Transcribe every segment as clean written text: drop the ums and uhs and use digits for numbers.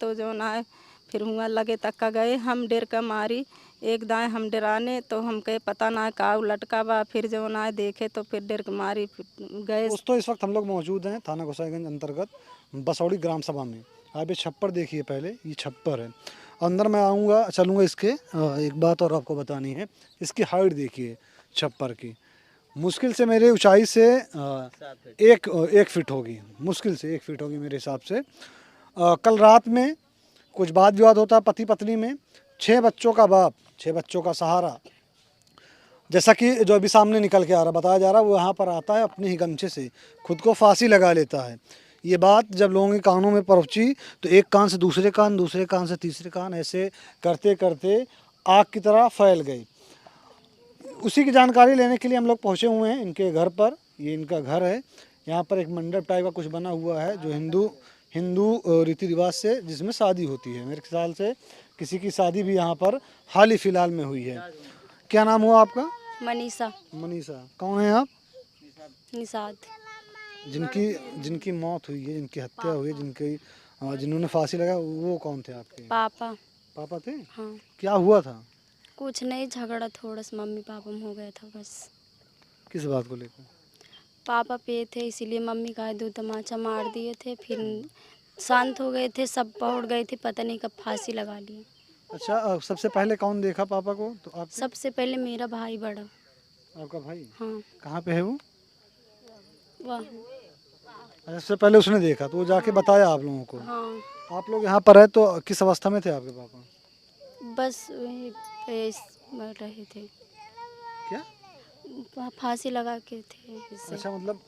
तो जो ना फिर हुआ लगे तक का गए हम डेर का मारी एक दाएं हम डराने तो हम कहे पता ना का लटका बा फिर जो ना देखे तो फिर डेर का मारी गए। दोस्तों इस वक्त हम लोग मौजूद हैं थाना गोसाईगंज अंतर्गत बसौड़ी ग्राम सभा में। आप ये छप्पर देखिए, पहले ये छप्पर है। अंदर मैं आऊँगा चलूँगा इसके। एक बात और आपको बतानी है, इसकी हाइट देखिए छप्पर की, मुश्किल से मेरे ऊंचाई से एक फीट होगी, मुश्किल से 1 फीट होगी मेरे हिसाब से। कल रात में कुछ वाद विवाद होता है पति पत्नी में। 6 बच्चों का बाप, 6 बच्चों का सहारा, जैसा कि जो अभी सामने निकल के आ रहा बताया जा रहा है, वो यहाँ पर आता है अपने ही गमछे से खुद को फांसी लगा लेता है। ये बात जब लोगों के कानों में पहुंची तो एक कान से दूसरे कान, दूसरे कान से तीसरे कान, ऐसे करते करते आग की तरह फैल गई। उसी की जानकारी लेने के लिए हम लोग पहुँचे हुए हैं इनके घर पर। ये इनका घर है। यहाँ पर एक मंडप टाइप का कुछ बना हुआ है जो हिंदू रीति रिवाज से जिसमें शादी होती है। मेरे ख्याल से किसी की शादी भी यहाँ पर हाल ही फिलहाल में हुई है। क्या नाम हुआ आपका? मनीषा। मनीषा। कौन है आप? निषाद। जिनकी मौत हुई है, जिनकी हत्या हुई है, जिन्होंने फांसी लगा, वो कौन थे आपके? पापा। पापा थे? हाँ। क्या हुआ था? कुछ नहीं, झगड़ा थोड़ा सा मम्मी पापा में हो गया था बस। किस बात को लेकर? पापा पे थे इसीलिए मम्मी का 2 तमाचा मार दिए थे, फिर शांत हो गए थे, सब पहुँच गए थे, पता नहीं कब फांसी लगा ली। अच्छा, सबसे पहले कौन देखा पापा को? तो आप? सबसे पहले मेरा भाई बड़ा। आपका भाई? हाँ। कहाँ पे है वो? वाह। अच्छा, सबसे पहले उसने देखा तो वो जाके बताया आप लोगों को? हाँ। आप लोग यहाँ पर है तो किस अवस्था में थे आपके पापा? बस वही पे मर रहे थे। क्या? फांसी लगा के थे इससे। अच्छा, मतलब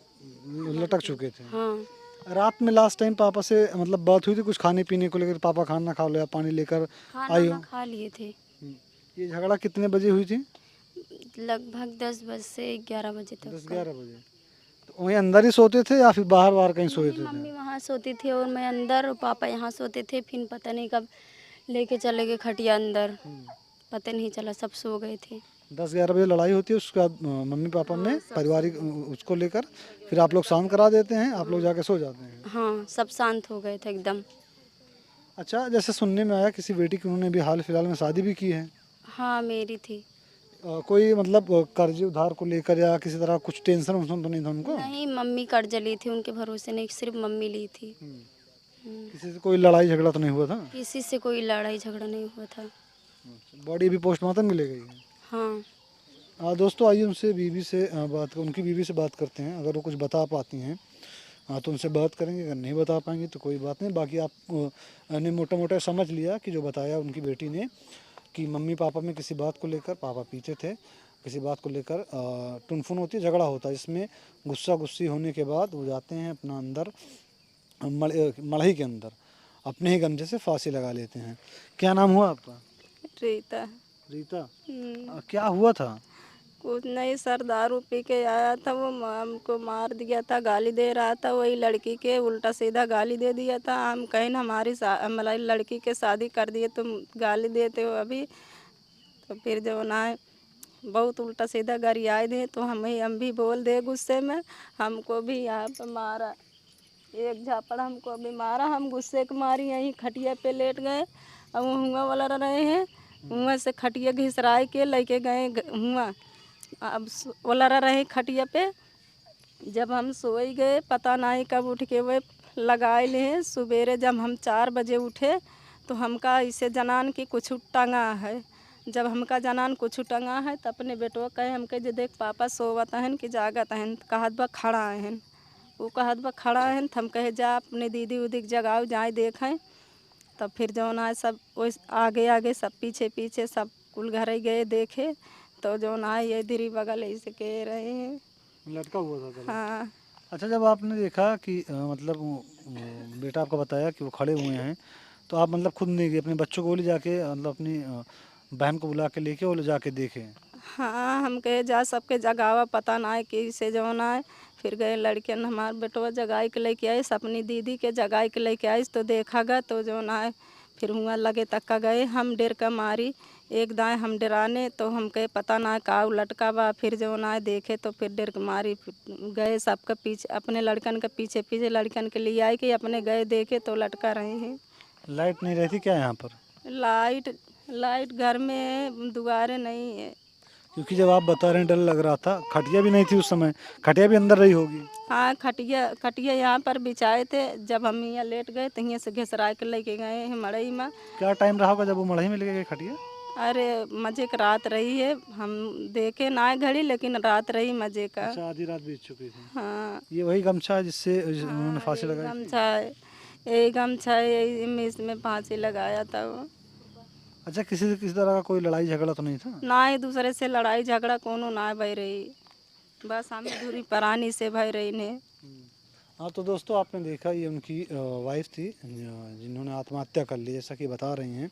लटक चुके थे। हाँ। रात में लास्ट टाइम पापा से मतलब बात हुई थी कुछ खाने पीने को लेकर? पापा खाना खा लो या पानी लेकर खाना आई ना हो? खा लिए थे। ये झगड़ा कितने बजे हुई थी? लगभग 10 बजे से 11 बजे तक। 10-11 बजे। तो वहीं अंदर ही सोते थे या फिर बाहर बाहर कहीं सोए थे? मम्मी वहाँ सोती थी और मैं अंदर, और पापा यहाँ सोते थे। फिर पता नहीं कब लेके चले गए खटिया अंदर, पता नहीं चला, सब सो गए थे। 10-11 बजे लड़ाई होती है, उसके बाद मम्मी पापा में पारिवारिक उसको लेकर फिर आप लोग शांत करा देते हैं, आप लोग जाके सो जाते हैं? हाँ, सब शांत हो गए थे एकदम। अच्छा, जैसे सुनने में आया किसी बेटी की उन्होंने भी हाल फिलहाल में शादी भी की है? हाँ, मेरी थी। कोई मतलब कर्ज उधार को लेकर या किसी तरह कुछ टेंशन वंशन तो नहीं था उनको? नहीं, मम्मी कर्ज ली थी, उनके भरोसे नहीं, सिर्फ मम्मी ली थी। किसी से कोई लड़ाई झगड़ा तो नहीं हुआ था? किसी से कोई लड़ाई झगड़ा नहीं हुआ था। बॉडी भी पोस्टमार्टम में ले गई है? हाँ। दोस्तों आइए उनसे बीवी से उनकी बीवी से बात करते हैं। अगर वो कुछ बता पाती हैं तो उनसे बात करेंगे, अगर नहीं बता पाएंगे तो कोई बात नहीं। बाकी आप ने मोटा मोटा समझ लिया कि जो बताया उनकी बेटी ने कि मम्मी पापा में किसी बात को लेकर, पापा पीते थे, किसी बात को लेकर टुनफुन होती है, झगड़ा होता है। इसमें गुस्सा गुस्सी होने के बाद वो जाते हैं अपना अंदर मड़ई के अंदर अपने ही गमछे से फांसी लगा लेते हैं। क्या नाम हुआ आपका? रीता। रीता। क्या हुआ था? कुछ नहीं सर, दारू पी के आया था, वो हमको मार दिया था, गाली दे रहा था, वही लड़की के उल्टा सीधा गाली दे दिया था। हम कहीं हमारी लड़की के शादी कर दिए, तुम गाली देते हो अभी। तो फिर जो ना बहुत उल्टा सीधा गरियाए दे, तो हम भी बोल दे गुस्से में, हमको भी यहाँ पे मारा, एक झापड़ हमको भी मारा। हम गुस्से के मारी यहीं खटिया पे लेट गए। अब हुआ वाला रहे हैं, हुआ से खटिया घिसराए के लेके गए हुआ। अब ओलरा रहे खटिया पे, जब हम सोई गए पता नहीं कब उठ के वे लगाए ले। सवेरे जब हम 4 बजे उठे तो हमका इसे जनान की कुछ टंगा है। जब हमका जनान कुछ टंगा है तो अपने बेटो कहे हमके जे देख पापा सोवत हन कि जागत हन, कहत बा खड़ा हन। वो कहत बा खड़ा हन, हम कहे जा अपने दीदी उदी के जगाओ जाए देखें। तब फिर जो ना सब वो आगे आगे सब पीछे पीछे सब कुल घर ही गए देखे, तो जो ना ये दीरी बगल ऐसे कह रहे हैं लटका हुआ था गला? हाँ। अच्छा, जब आपने देखा कि मतलब बेटा आपका बताया कि वो खड़े हुए हैं, तो आप मतलब खुद नहीं गए, अपने बच्चों को ले जाके मतलब अपनी बहन को बुला के लेके वो ले जाके देखे? हाँ, हम कहे जा सबके जगावा, पता ना है कि से जो ना है। फिर गए लड़कियन हमार बेटवा जगाई के लेके आइस, अपनी दीदी के जगाई के लेके आइस, तो देखा गा तो जो ना है फिर हुआ लगे तक का गए हम डेर का मारी एक दाएं हम डराने तो हम कहे पता ना का लटका बा। फिर जो ना देखे तो फिर डेर का मारी गए सबका पीछे, अपने लड़कन के पीछे पीछे लड़कन के लिए आए कि अपने गए देखे तो लटका रहे हैं। लाइट नहीं रहती क्या यहाँ पर? लाइट लाइट घर में है, दुआरे नहीं है। क्योंकि जब आप बता रहे हैं डर लग रहा था, खटिया भी नहीं थी उस समय, खटिया भी अंदर रही होगी। हाँ, खटिया खटिया यहाँ पर बिछाए थे। जब हम यहाँ लेट गए तो यहाँ से घिसरा के लेके गए हैं मड़ई में। क्या टाइम रहा होगा जब वो मढ़ई में लेके गए खटिया? अरे मजे का रात रही है, हम देखे ना है घड़ी, लेकिन रात रही मजे का। अच्छा, आधी रात बीत चुकी थी। हाँ, ये वही गमछा है जिससे उन्होंने फांसी यही लगाई थी? गमछा है, यही गमछा है, यही में इसमें फांसी लगाया था वो। अच्छा, किसी से किसी तरह का कोई लड़ाई झगड़ा तो नहीं था? ना ही दूसरे से लड़ाई झगड़ा कोनो ना भई रही, बस हमें दूरी परानी से भई रही ने। हाँ, तो दोस्तों आपने देखा ये उनकी वाइफ थी जिन्होंने आत्महत्या कर ली, जैसा कि बता रही हैं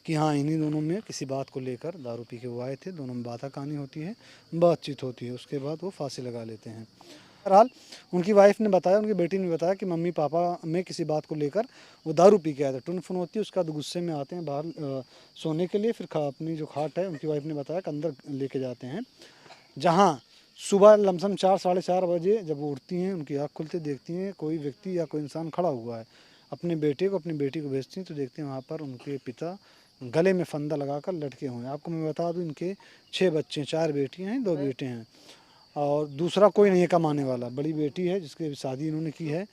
कि हाँ इन्हीं दोनों में किसी बात को लेकर दारू पी के वो आए थे, दोनों में बात कहानी होती है, बातचीत होती है, उसके बाद वो फांसी लगा लेते हैं। बहरहाल उनकी वाइफ ने बताया, उनकी बेटी ने बताया कि मम्मी पापा में किसी बात को लेकर वो दारू पी के आए थे, टुन फुन होती है, उसके बाद गुस्से में आते हैं बाहर सोने के लिए, फिर अपनी जो खाट है उनकी वाइफ ने बताया कि अंदर लेके जाते हैं, जहाँ सुबह लमसम 4 साढ़े 4 बजे जब वो उठती हैं, उनकी आँख खुलते देखती हैं कोई व्यक्ति या कोई इंसान खड़ा हुआ है, अपने बेटे को अपनी बेटी को भेजती हैं तो देखते हैं वहाँ पर उनके पिता गले में फंदा लगाकर लटके हुए हैं। आपको मैं बता दूं इनके 6 बच्चे हैं, 4 बेटियां हैं, 2 बेटे हैं और दूसरा कोई नहीं है कमाने वाला। बड़ी बेटी है जिसकी शादी इन्होंने की है,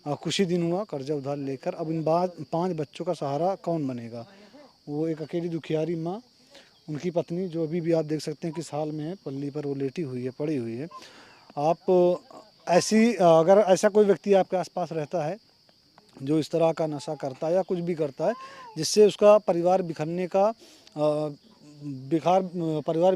कुछ ही दिन हुआ कर्जा उधार लेकर। अब इन बाद 5 बच्चों का सहारा कौन बनेगा? वो एक अकेली दुखियारी माँ, उनकी पत्नी जो अभी भी आप देख सकते हैं किस हाल में है, पल्ली पर वो लेटी हुई है, पड़ी हुई है। आप ऐसी अगर ऐसा कोई व्यक्ति आपके आसपास रहता है जो इस तरह का नशा करता है या कुछ भी करता है जिससे उसका परिवार बिखरने का परिवार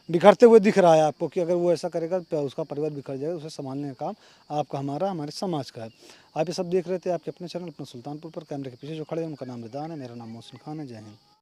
बिखरते हुए दिख रहा है आपको, कि अगर वो ऐसा करेगा तो उसका परिवार बिखर जाएगा, उसे संभालने का काम आपका हमारे समाज का है। आप ये सब देख रहे थे आपके अपने चैनल अपना सुल्तानपुर पर। कैमरे के पीछे जो खड़े हैं उनका नाम रिदान है, मेरा नाम मोहसिन खान है। जय हिंद।